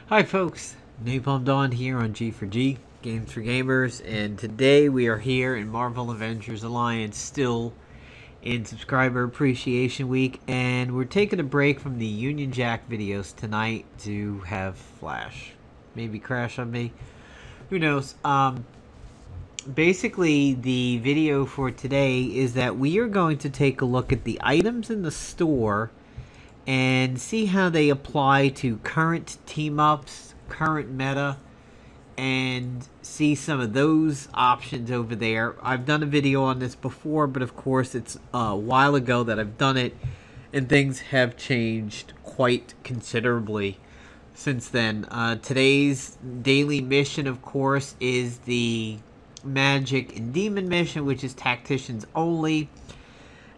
Hi folks, Napalm Dawn here on G4G, Games for Gamers, and today we are here in Marvel Avengers Alliance, still in Subscriber Appreciation Week, and we're taking a break from the Union Jack videos tonight to have Flash maybe crash on me. Who knows? Basically, the video for today is that we are going to take a look at the items in the store and see how they apply to current team-ups, current meta, and see some of those options over there. I've done a video on this before, but of course it's a while ago that I've done it, and things have changed quite considerably since then. Today's daily mission, of course, is the Magic and Demon mission, which is tacticians only.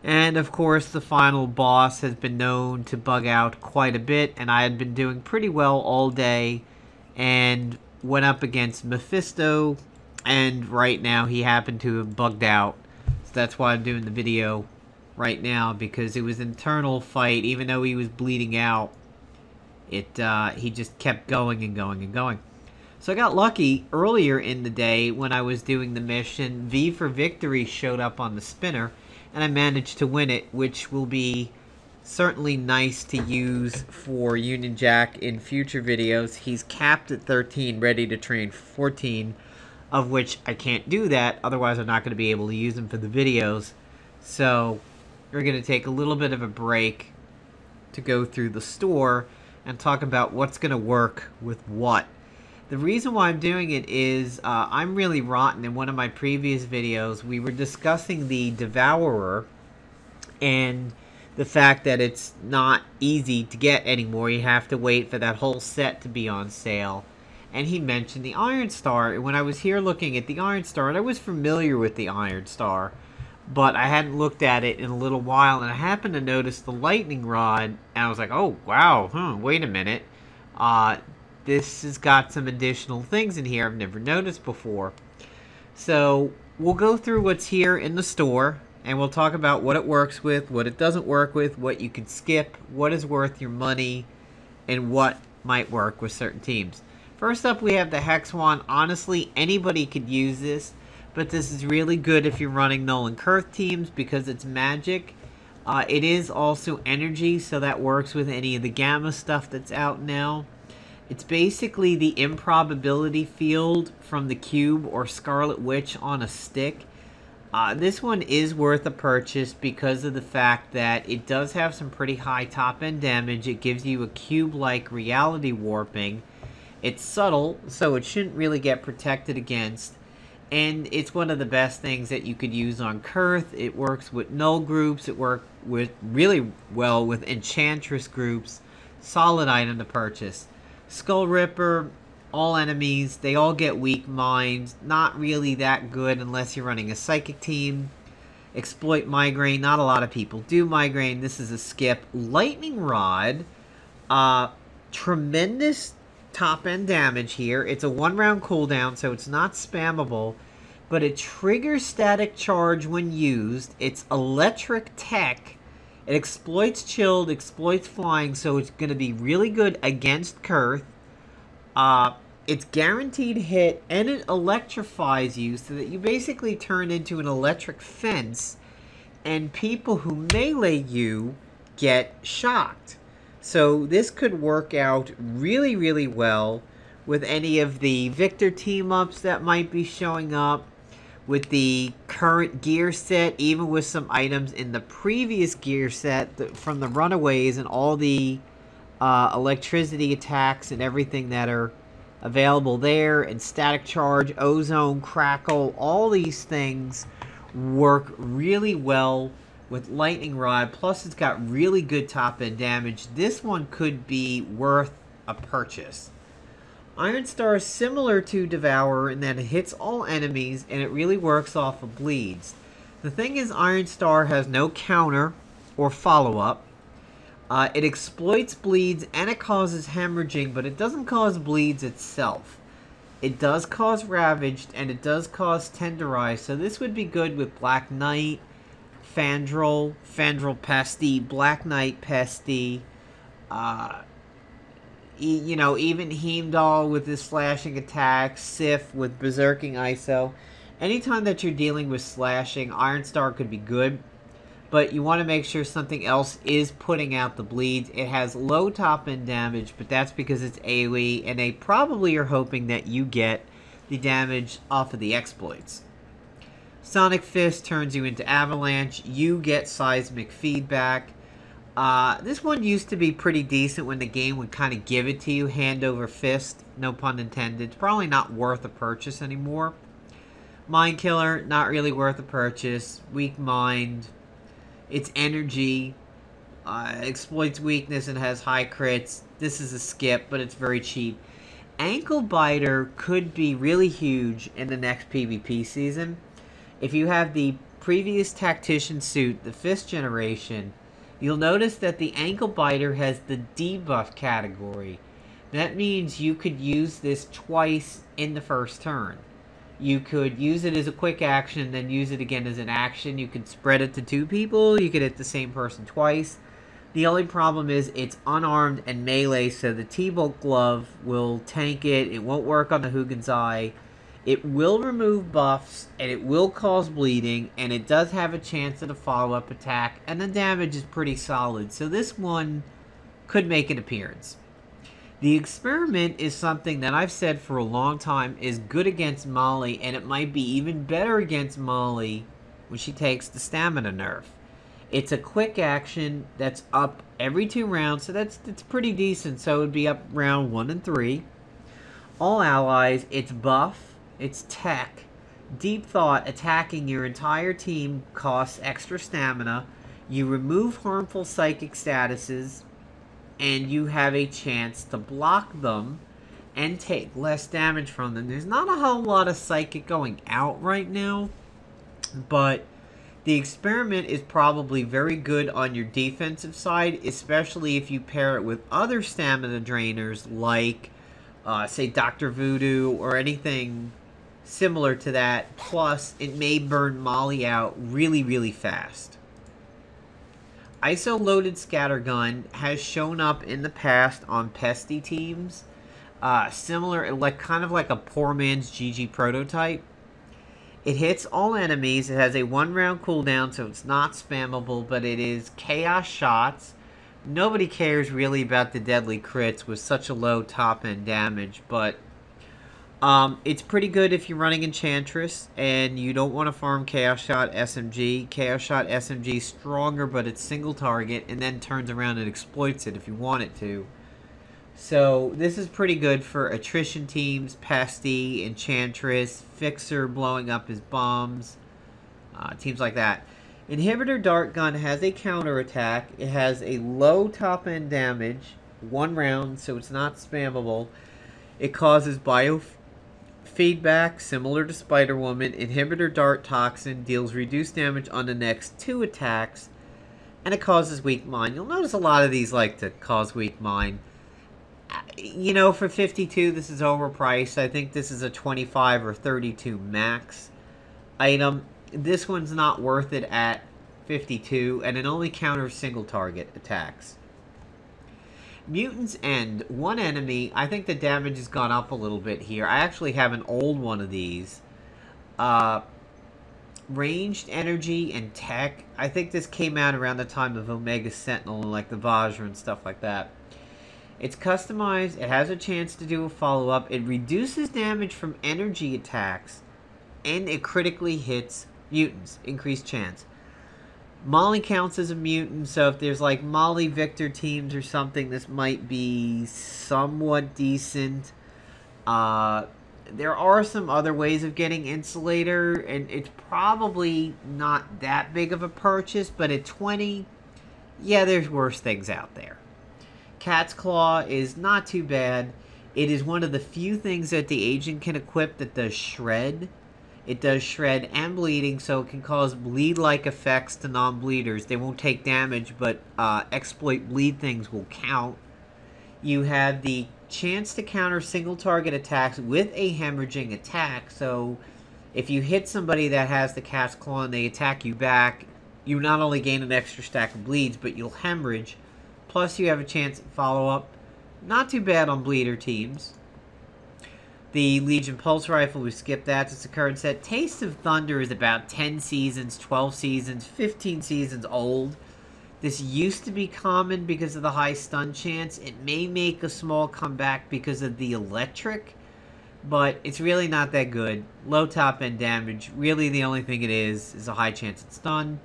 And of course the final boss has been known to bug out quite a bit, and I had been doing pretty well all day and went up against Mephisto, and right now he happened to have bugged out. So that's why I'm doing the video right now, because it was an internal fight. Even though he was bleeding out, he just kept going and going and going. So I got lucky earlier in the day when I was doing the mission. V for Victory showed up on the spinner, and I managed to win it, which will be certainly nice to use for Union Jack in future videos. He's capped at 13, ready to train 14, of which I can't do that, otherwise I'm not going to be able to use him for the videos. So we're going to take a little bit of a break to go through the store and talk about what's going to work with what. The reason why I'm doing it is I'm really rotten. In one of my previous videos, we were discussing the Devourer and the fact that it's not easy to get anymore. You have to wait for that whole set to be on sale. And he mentioned the Iron Star. And when I was here looking at the Iron Star, and I was familiar with the Iron Star, but I hadn't looked at it in a little while, and I happened to notice the Lightning Rod, and I was like, oh, wow, wait a minute. This has got some additional things in here I've never noticed before. So we'll go through what's here in the store, and we'll talk about what it works with, what it doesn't work with, what you can skip, what is worth your money, and what might work with certain teams. First up, we have the Heck Swan. Honestly, anybody could use this, but this is really good if you're running Null and Kurth teams because it's magic. It is also energy, so that works with any of the Gamma stuff that's out now. It's basically the improbability field from the Cube or Scarlet Witch on a stick. This one is worth a purchase because of the fact that it does have some pretty high top-end damage. It gives you a cube-like reality warping. It's subtle, so it shouldn't really get protected against. And it's one of the best things that you could use on Kurth. It works with null groups. It works with really well with Enchantress groups. Solid item to purchase. Skullripper, all enemies, they all get weak minds. Not really that good unless you're running a psychic team. Exploit Migraine, not a lot of people do Migraine. This is a skip. Lightning Rod, tremendous top-end damage here. It's a 1-round cooldown, so it's not spammable, but it triggers static charge when used. It's electric tech. It exploits chilled, exploits flying, so it's going to be really good against Kurth. It's guaranteed hit, and it electrifies you so that you basically turn into an electric fence, and people who melee you get shocked. So this could work out really, really well with any of the Victor team-ups that might be showing up, with the current gear set, even with some items in the previous gear set from the Runaways and all the electricity attacks and everything that are available there, and static charge, ozone, crackle, all these things work really well with Lightning Rod. Plus it's got really good top-end damage. This one could be worth a purchase. Iron Star is similar to Devourer in that it hits all enemies and it really works off of bleeds. The thing is, Iron Star has no counter or follow-up. It exploits bleeds and it causes hemorrhaging, but it doesn't cause bleeds itself. It does cause ravaged and it does cause tenderized, so this would be good with Black Knight, Fandral Pesty, Black Knight Pesty, You know, even Heimdall with his slashing attack, Sif with berserking ISO. Anytime that you're dealing with slashing, Iron Star could be good, but you want to make sure something else is putting out the bleeds. It has low top end damage, but that's because it's AoE, and they probably are hoping that you get the damage off of the exploits. Sonic Fist turns you into Avalanche. You get seismic feedback. This one used to be pretty decent when the game would kind of give it to you hand over fist, no pun intended. It's probably not worth a purchase anymore. Mind Killer, not really worth a purchase. Weak Mind, it's energy, exploits weakness and has high crits. This is a skip, but it's very cheap. Anklebiter could be really huge in the next PvP season. If you have the previous Tactician suit, the 5th generation, you'll notice that the Anklebiter has the debuff category. That means you could use this twice in the first turn. You could use it as a quick action, then use it again as an action. You could spread it to 2 people. You could hit the same person twice. The only problem is it's unarmed and melee, so the T-Bolt glove will tank it. It won't work on the Hugins Eye. It will remove buffs, and it will cause bleeding, and it does have a chance at a follow-up attack, and the damage is pretty solid. So this one could make an appearance. The Experiment is something that I've said for a long time is good against Molly, and it might be even better against Molly when she takes the stamina nerf. It's a quick action that's up every 2 rounds, so it's pretty decent. So it would be up round 1 and 3. All allies, it's buff. It's tech. Deep Thought, attacking your entire team costs extra stamina. You remove harmful psychic statuses, and you have a chance to block them and take less damage from them. There's not a whole lot of psychic going out right now, but the Experiment is probably very good on your defensive side, especially if you pair it with other stamina drainers like, say, Dr. Voodoo or anything similar to that. Plus, it may burn Molly out really, really fast. ISO-loaded Scattergun has shown up in the past on pesty teams. Similar, kind of like a poor man's GG prototype. It hits all enemies. It has a 1-round cooldown, so it's not spammable, but it is chaos shots. Nobody cares really about the deadly crits with such a low top-end damage, but it's pretty good if you're running Enchantress and you don't want to farm Chaos Shot SMG. Chaos Shot SMG is stronger, but it's single target, and then turns around and exploits it if you want it to. So this is pretty good for attrition teams, Pesty, Enchantress, Fixer blowing up his bombs, teams like that. Inhibitor Dart Gun has a counter attack. It has a low top end damage, 1 round, so it's not spammable. It causes biofeedback, similar to Spider-Woman. Inhibitor Dart Toxin deals reduced damage on the next 2 attacks, and it causes Weak Mind. You'll notice a lot of these like to cause Weak Mind. You know, for 52, this is overpriced. I think this is a 25 or 32 max item. This one's not worth it at 52, and it only counters single target attacks. Mutant's End, 1 enemy. I think the damage has gone up a little bit here. I actually have an old one of these. Ranged energy and tech. I think this came out around the time of Omega Sentinel and like the Vajra and stuff like that. It's customized. It has a chance to do a follow-up. It reduces damage from energy attacks, and it critically hits mutants. Increased chance. Molly counts as a mutant, so if there's like Molly Victor teams or something, this might be somewhat decent. There are some other ways of getting Insulator, and it's probably not that big of a purchase, but at 20, yeah, there's worse things out there. Cat's Claw is not too bad. It is one of the few things that the agent can equip that does shred. It does shred and bleeding, so it can cause bleed-like effects to non-bleeders. They won't take damage, but exploit bleed things will count. You have the chance to counter single-target attacks with a hemorrhaging attack, so if you hit somebody that has the Cat's Claw and they attack you back, you not only gain an extra stack of bleeds, but you'll hemorrhage. Plus, you have a chance at follow-up not too bad on bleeder teams. The Legion Pulse Rifle, we skipped that. It's a current set. Taste of Thunder is about 10 seasons, 12 seasons, 15 seasons old. This used to be common because of the high stun chance. It may make a small comeback because of the electric, but it's really not that good. Low top end damage. Really the only thing it is a high chance at stun.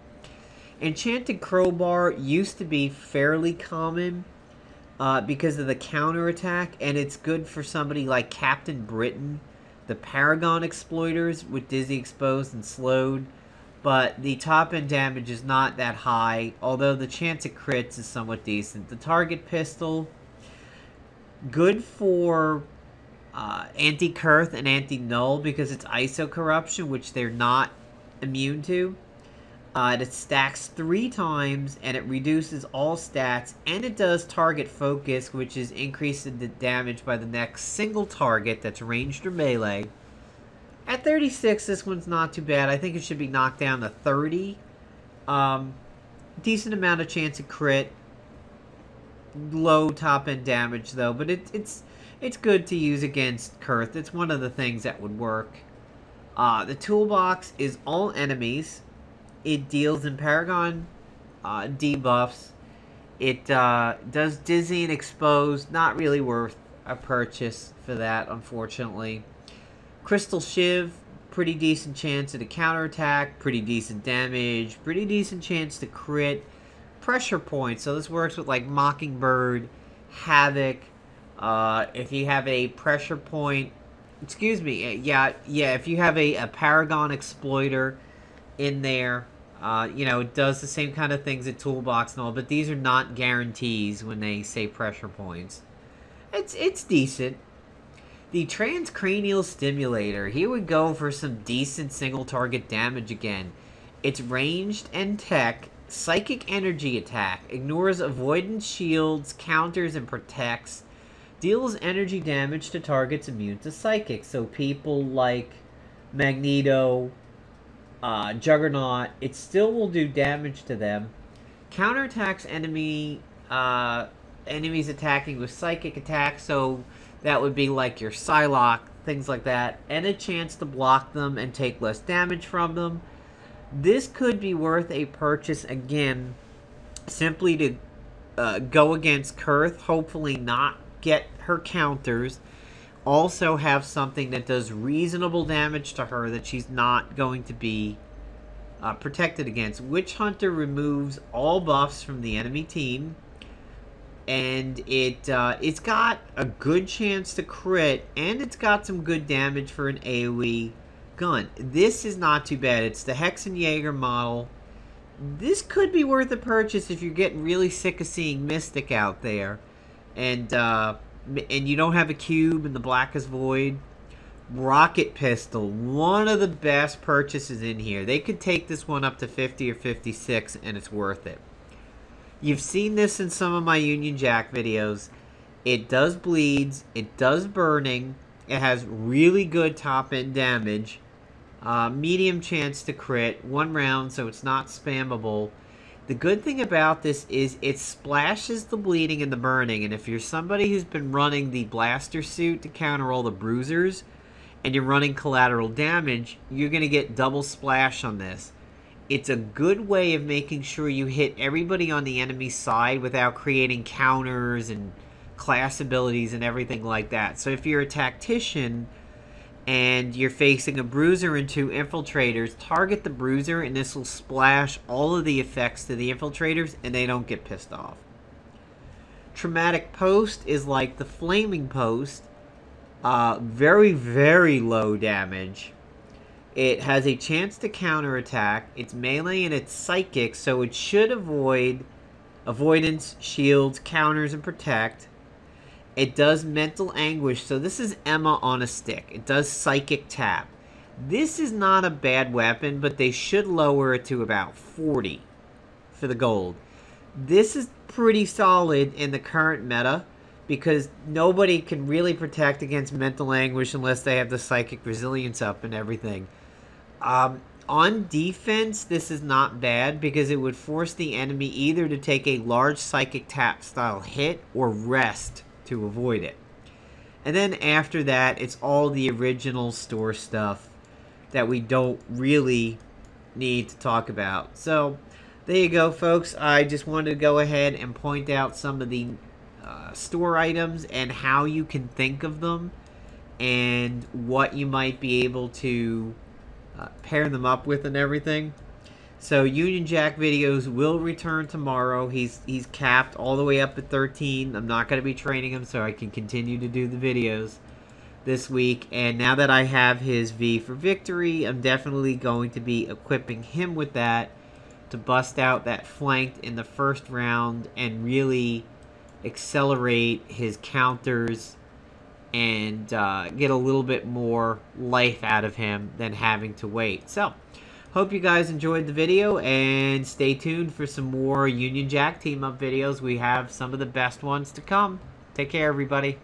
Enchanted Crowbar used to be fairly common because of the counterattack, and it's good for somebody like Captain Britain, the Paragon Exploiters with Dizzy Exposed and Slowed, but the top end damage is not that high, although the chance of crits is somewhat decent. The Target Pistol, good for anti-Kurth and anti-Null because it's ISO Corruption, which they're not immune to. It stacks 3 times, and it reduces all stats, and it does target focus, which is increasing the damage by the next single target that's ranged or melee. At 36, this one's not too bad. I think it should be knocked down to 30. Decent amount of chance of crit. Low top-end damage, though, but it's good to use against Kurth. It's one of the things that would work. The Toolbox is all enemies. It deals in Paragon debuffs. It does Dizzy and Exposed. Not really worth a purchase for that, unfortunately. Crystal Shiv, pretty decent chance at a counterattack. Pretty decent damage. Pretty decent chance to crit. Pressure points. So this works with like Mockingbird, Havoc. If you have a pressure point... Excuse me. Yeah. If you have a Paragon Exploiter in there... you know, it does the same kind of things at Toolbox and all, but these are not guarantees when they say pressure points. It's decent. The Transcranial Stimulator. Here we go for some decent single target damage again. It's ranged and tech. Psychic energy attack. Ignores avoidance shields, counters, and protects. Deals energy damage to targets immune to psychic. So people like Magneto... Juggernaut, it still will do damage to them. Counterattacks enemies attacking with psychic attacks, so that would be like your Psylocke, things like that, and a chance to block them and take less damage from them. This could be worth a purchase again, simply to go against Kurth, hopefully not get her counters. Also have something that does reasonable damage to her that she's not going to be protected against. Witch Hunter removes all buffs from the enemy team, and it's got a good chance to crit, and it's got some good damage for an AoE gun. This is not too bad. It's the Hexenjäger model. This could be worth a purchase if you're getting really sick of seeing Mystic out there, and you don't have a cube in the Blackest Void. Rocket Pistol, one of the best purchases in here. They could take this one up to 50 or 56 and it's worth it. You've seen this in some of my Union Jack videos. It does bleeds, it does burning, it has really good top end damage, medium chance to crit, 1 round, so it's not spammable. The good thing about this is it splashes the bleeding and the burning, and if you're somebody who's been running the blaster suit to counter all the bruisers, and you're running collateral damage, you're going to get double splash on this. It's a good way of making sure you hit everybody on the enemy side without creating counters and class abilities and everything like that. So if you're a tactician and you're facing a bruiser and 2 infiltrators, target the bruiser and this will splash all of the effects to the infiltrators and they don't get pissed off. Traumatic Post is like the Flaming Post. Very, very low damage. It has a chance to counterattack. It's melee and it's psychic, so it should avoid avoidance, shields, counters, and protect. It does mental anguish, so this is Emma on a stick. It does psychic tap. This is not a bad weapon, but they should lower it to about 40 for the gold. This is pretty solid in the current meta because nobody can really protect against mental anguish unless they have the psychic resilience up and everything. On defense, this is not bad because it would force the enemy either to take a large psychic tap style hit or rest to avoid it. And then after that, it's all the original store stuff that we don't really need to talk about. So there you go, folks. I just wanted to go ahead and point out some of the store items and how you can think of them and what you might be able to pair them up with and everything. So Union Jack videos will return tomorrow. He's capped all the way up at 13. I'm not going to be training him, so I can continue to do the videos this week. And now that I have his V for victory, I'm definitely going to be equipping him with that to bust out that flanked in the first round and really accelerate his counters and get a little bit more life out of him than having to wait. So hope you guys enjoyed the video, and stay tuned for some more Union Jack team-up videos. We have some of the best ones to come. Take care, everybody.